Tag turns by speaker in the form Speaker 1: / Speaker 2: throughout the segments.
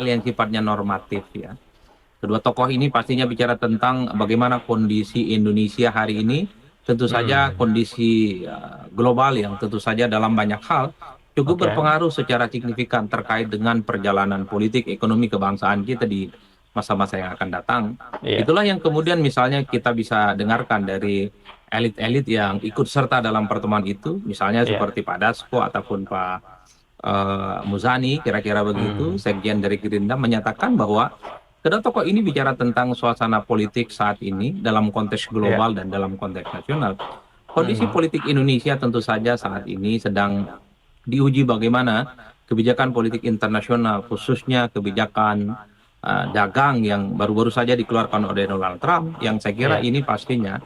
Speaker 1: yang sifatnya normatif ya. Kedua tokoh ini pastinya bicara tentang bagaimana kondisi Indonesia hari ini, tentu saja
Speaker 2: Hmm,
Speaker 1: kondisi global yang tentu saja dalam banyak hal cukup
Speaker 2: oke,
Speaker 1: berpengaruh secara signifikan terkait dengan perjalanan politik, ekonomi, kebangsaan kita di masa-masa yang akan datang.
Speaker 2: iya,
Speaker 1: Itulah yang kemudian misalnya kita bisa dengarkan dari elit-elit yang ikut serta dalam pertemuan itu, misalnya
Speaker 2: iya,
Speaker 1: seperti Pak Dasko ataupun Pak Muzani, kira-kira begitu,
Speaker 2: hmm,
Speaker 1: Sekjen dari Gerindra menyatakan bahwa kedua tokoh ini bicara tentang suasana politik saat ini dalam konteks
Speaker 2: iya,
Speaker 1: global dan dalam konteks nasional. Kondisi
Speaker 2: hmm,
Speaker 1: politik Indonesia tentu saja saat ini sedang diuji bagaimana kebijakan politik internasional, khususnya kebijakan dagang yang baru-baru saja dikeluarkan oleh Donald Trump, yang saya kira
Speaker 2: iya,
Speaker 1: ini pastinya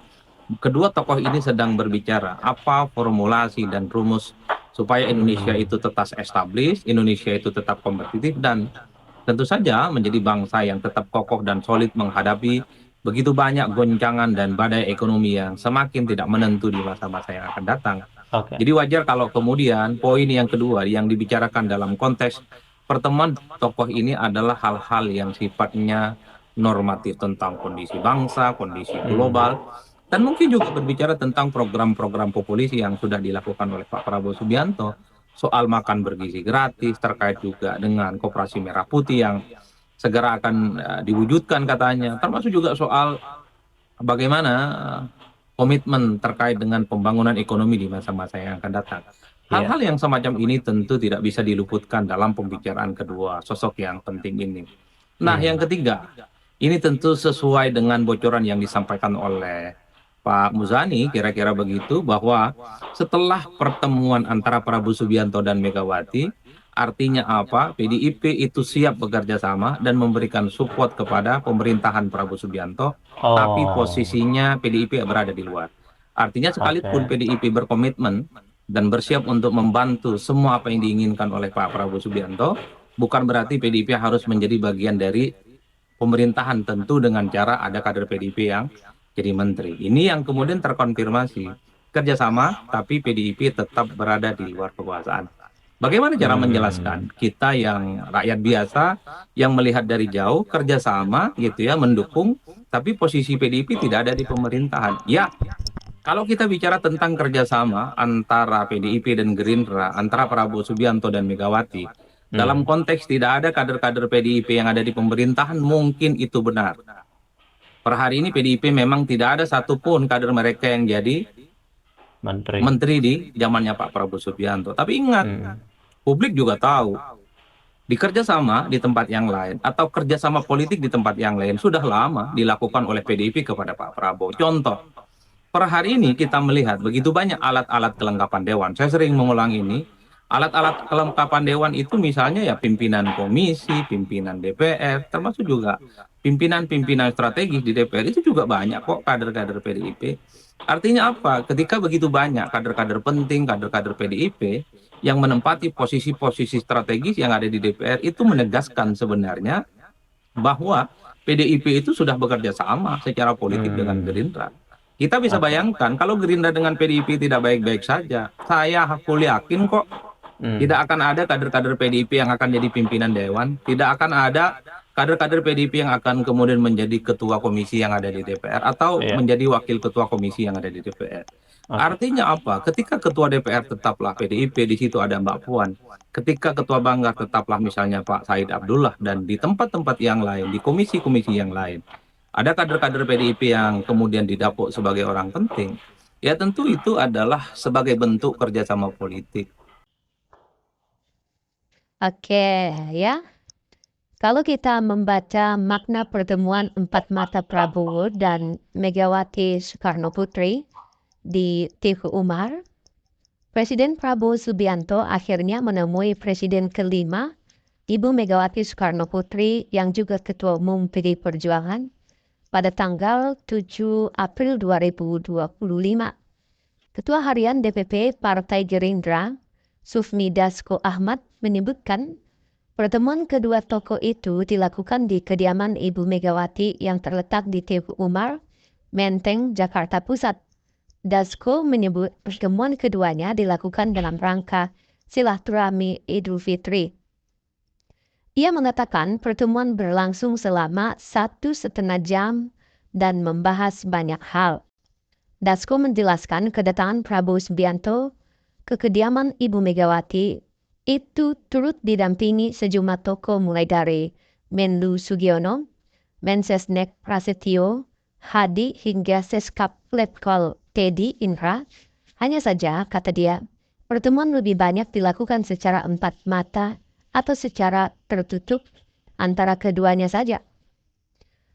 Speaker 1: kedua tokoh ini sedang berbicara apa formulasi dan rumus supaya Indonesia
Speaker 2: hmm,
Speaker 1: itu tetap establis, Indonesia itu tetap kompetitif, dan tentu saja menjadi bangsa yang tetap kokoh dan solid menghadapi begitu banyak goncangan dan badai ekonomi yang semakin tidak menentu di masa-masa yang akan datang.
Speaker 2: oke,
Speaker 1: Jadi wajar kalau kemudian poin yang kedua yang dibicarakan dalam konteks pertemuan tokoh ini adalah hal-hal yang sifatnya normatif tentang kondisi bangsa, kondisi
Speaker 2: hmm,
Speaker 1: global, dan mungkin juga berbicara tentang program-program populis yang sudah dilakukan oleh Pak Prabowo Subianto soal makan bergizi gratis, terkait juga dengan koperasi merah putih yang segera akan diwujudkan katanya, termasuk juga soal bagaimana komitmen terkait dengan pembangunan ekonomi di masa-masa yang akan datang.
Speaker 2: iya,
Speaker 1: Hal-hal yang semacam ini tentu tidak bisa diluputkan dalam pembicaraan kedua sosok yang penting ini. Nah, yang
Speaker 2: hmm,
Speaker 1: ketiga, ini tentu sesuai dengan bocoran yang disampaikan oleh Pak Muzani, kira-kira begitu, bahwa setelah pertemuan antara Prabowo Subianto dan Megawati, artinya apa? PDIP itu siap bekerja sama dan memberikan support kepada pemerintahan Prabowo Subianto, tapi
Speaker 2: oh,
Speaker 1: posisinya PDIP berada di luar. Artinya sekalipun
Speaker 2: oke,
Speaker 1: PDIP berkomitmen dan bersiap untuk membantu semua apa yang diinginkan oleh Pak Prabowo Subianto, bukan berarti PDIP harus menjadi bagian dari pemerintahan, tentu dengan cara ada kader PDIP yang jadi menteri. Ini yang kemudian terkonfirmasi kerjasama, tapi PDIP tetap berada di luar kekuasaan. Bagaimana cara
Speaker 2: hmm,
Speaker 1: menjelaskan kita yang rakyat biasa yang melihat dari jauh kerjasama gitu ya, mendukung, tapi posisi PDIP tidak ada di pemerintahan? Ya, kalau kita bicara tentang kerjasama antara PDIP dan Gerindra, antara Prabowo Subianto dan Megawati, dalam
Speaker 2: hmm,
Speaker 1: konteks tidak ada kader-kader PDIP yang ada di pemerintahan, mungkin itu benar. Per hari ini PDIP memang tidak ada satupun kader mereka yang jadi
Speaker 2: menteri,
Speaker 1: menteri di zamannya Pak Prabowo Subianto. Tapi ingat,
Speaker 2: hmm,
Speaker 1: publik juga tahu, di kerjasama di tempat yang lain atau kerjasama politik di tempat yang lain sudah lama dilakukan oleh PDIP kepada Pak Prabowo. Contoh, per hari ini kita melihat begitu banyak alat-alat kelengkapan dewan. Saya sering mengulang ini. Alat-alat kelengkapan dewan itu misalnya ya pimpinan komisi, pimpinan DPR, termasuk juga pimpinan-pimpinan strategis di DPR itu juga banyak kok kader-kader PDIP. Artinya apa? Ketika begitu banyak kader-kader penting, kader-kader PDIP yang menempati posisi-posisi strategis yang ada di DPR, itu menegaskan sebenarnya bahwa PDIP itu sudah bekerja sama secara politik dengan
Speaker 2: hmm,
Speaker 1: Gerindra. Kita bisa
Speaker 2: oke,
Speaker 1: bayangkan kalau Gerindra dengan PDIP tidak baik-baik saja, saya hakul yakin kok
Speaker 2: hmm,
Speaker 1: tidak akan ada kader-kader PDIP yang akan jadi pimpinan dewan, tidak akan ada kader-kader PDIP yang akan kemudian menjadi ketua komisi yang ada di DPR atau
Speaker 2: iya,
Speaker 1: menjadi wakil ketua komisi yang ada di DPR.
Speaker 2: oke,
Speaker 1: Artinya apa? Ketika ketua DPR tetaplah PDIP, di situ ada Mbak Puan. Ketika ketua Banggar tetaplah misalnya Pak Said Abdullah, dan di tempat-tempat yang lain, di komisi-komisi yang lain, ada kader-kader PDIP yang kemudian didapuk sebagai orang penting. Ya tentu itu adalah sebagai bentuk kerjasama politik.
Speaker 3: Oke, ya. Kalau kita membaca makna pertemuan empat mata Prabowo dan Megawati Soekarno Putri di Teguh Umar, Presiden Prabowo Subianto akhirnya menemui Presiden kelima, Ibu Megawati Soekarno Putri yang juga Ketua Umum PD Perjuangan pada tanggal 7 April 2025. Ketua Harian DPP Partai Gerindra, Sufmi Dasko Ahmad menyebutkan pertemuan kedua tokoh itu dilakukan di kediaman Ibu Megawati yang terletak di Teguh Umar, Menteng, Jakarta Pusat. Dasko menyebut pertemuan keduanya dilakukan dalam rangka silaturahmi Idul Fitri. Ia mengatakan pertemuan berlangsung selama 1,5 jam dan membahas banyak hal. Dasko menjelaskan kedatangan Prabowo Subianto ke kediaman Ibu Megawati itu turut didampingi sejumlah tokoh mulai dari Menlu Sugiono, Mensesnek Prasetyo, Hadi hingga Seskap Letkol Teddy Indra. Hanya saja, kata dia, pertemuan lebih banyak dilakukan secara empat mata atau secara tertutup antara keduanya saja.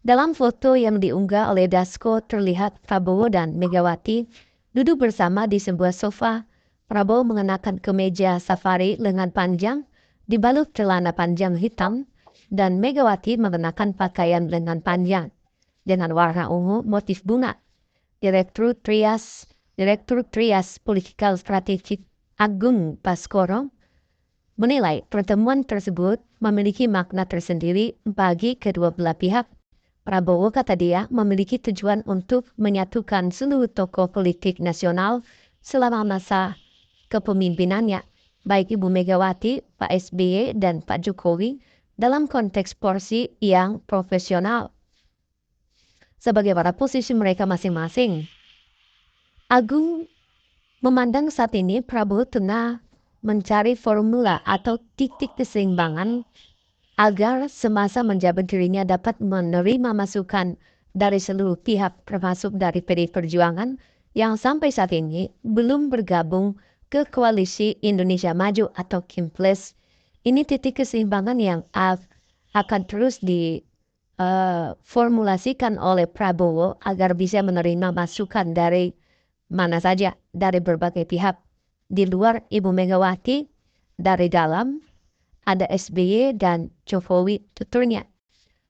Speaker 3: Dalam foto yang diunggah oleh Dasko terlihat Prabowo dan Megawati duduk bersama di sebuah sofa. Prabowo mengenakan kemeja safari lengan panjang dibalut celana panjang hitam dan Megawati mengenakan pakaian lengan panjang dengan warna ungu motif bunga. Direktur Trias Political Strategic Agung Baskoro menilai pertemuan tersebut memiliki makna tersendiri bagi kedua belah pihak. Prabowo, kata dia, memiliki tujuan untuk menyatukan seluruh tokoh politik nasional selama masa kepemimpinannya, baik Ibu Megawati, Pak SBY, dan Pak Jokowi dalam konteks porsi yang profesional sebagai pada posisi mereka masing-masing. Agung memandang saat ini Prabowo tengah mencari formula atau titik keseimbangan agar semasa menjabat dirinya dapat menerima masukan dari seluruh pihak termasuk dari PDI Perjuangan yang sampai saat ini belum bergabung ke koalisi Indonesia Maju atau KIMPLES. Ini titik keseimbangan yang akan terus formulasikan oleh Prabowo agar bisa menerima masukan dari mana saja, dari berbagai pihak. Di luar Ibu Megawati, dari dalam ada SBY dan Jokowi tuturnya.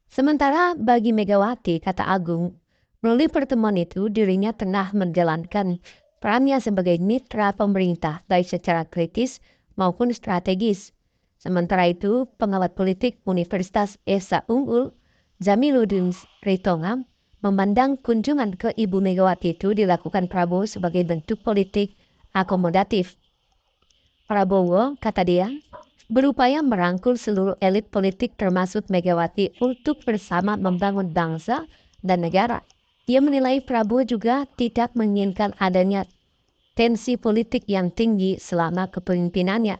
Speaker 3: Sementara bagi Megawati, kata Agung, melalui pertemuan itu dirinya tengah menjalankan perannya sebagai mitra pemerintah baik secara kritis maupun strategis. Sementara itu, pengamat politik Universitas Esa Unggul, Jamiluddin Ritonga, memandang kunjungan ke Ibu Megawati itu dilakukan Prabowo sebagai bentuk politik akomodatif. Prabowo, kata dia, berupaya merangkul seluruh elit politik termasuk Megawati untuk bersama membangun bangsa dan negara. Ia menilai Prabowo juga tidak menginginkan adanya tensi politik yang tinggi selama kepemimpinannya.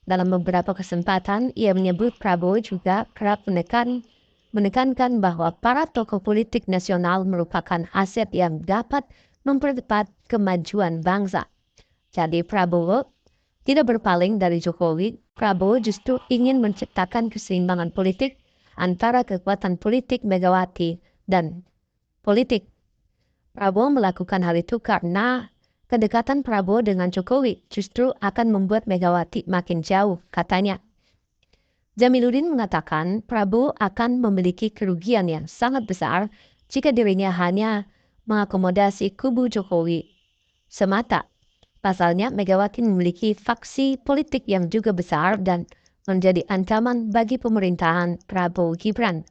Speaker 3: Dalam beberapa kesempatan, ia menyebut Prabowo juga kerap menekankan bahwa para tokoh politik nasional merupakan aset yang dapat mempercepat kemajuan bangsa. Jadi Prabowo tidak berpaling dari Jokowi. Prabowo justru ingin menciptakan keseimbangan politik antara kekuatan politik Megawati dan politik. Prabowo melakukan hal itu karena kedekatan Prabowo dengan Jokowi justru akan membuat Megawati makin jauh, katanya. Jamiluddin mengatakan Prabowo akan memiliki kerugian yang sangat besar jika dirinya hanya mengakomodasi kubu Jokowi semata. Pasalnya, Megawati memiliki faksi politik yang juga besar dan menjadi ancaman bagi pemerintahan Prabowo Gibran.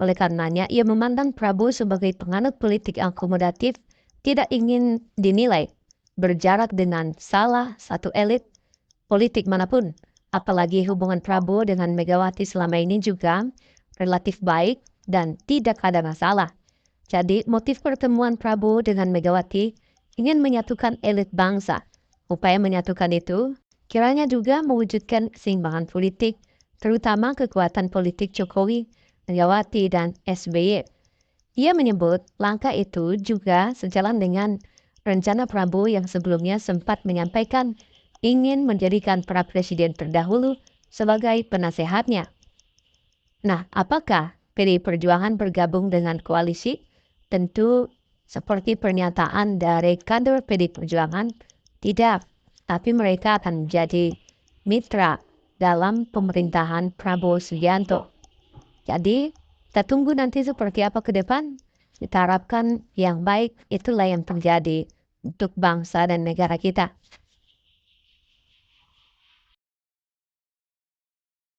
Speaker 3: Oleh karenanya, ia memandang Prabowo sebagai penganut politik akomodatif, tidak ingin dinilai berjarak dengan salah satu elit politik manapun. Apalagi hubungan Prabowo dengan Megawati selama ini juga relatif baik dan tidak ada masalah. Jadi motif pertemuan Prabowo dengan Megawati ingin menyatukan elit bangsa. Upaya menyatukan itu kiranya juga mewujudkan keseimbangan politik, terutama kekuatan politik Jokowi, Megawati, dan SBY. Ia menyebut langkah itu juga sejalan dengan rencana Prabowo yang sebelumnya sempat menyampaikan ingin menjadikan para presiden terdahulu sebagai penasehatnya. Nah, apakah PDI Perjuangan bergabung dengan koalisi? Tentu seperti pernyataan dari kader PDI Perjuangan, tidak. Tapi mereka akan menjadi mitra dalam pemerintahan Prabowo Subianto. Jadi, kita tunggu nanti seperti apa ke depan. Kita harapkan yang baik itulah yang terjadi untuk bangsa dan negara kita.